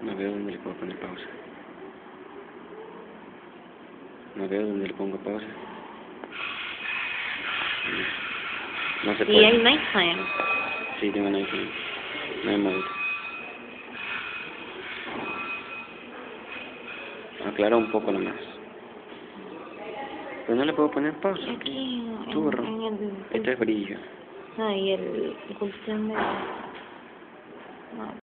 No veo dónde le puedo poner pausa. No veo dónde le pongo pausa. No se puede. Y hay nighttime. Sí, tengo nighttime. Night mode. Aclara un poco nomás. Pero no le puedo poner pausa. Aquí, Churro. en el... Este es brillo. No, y el cuestión de... No,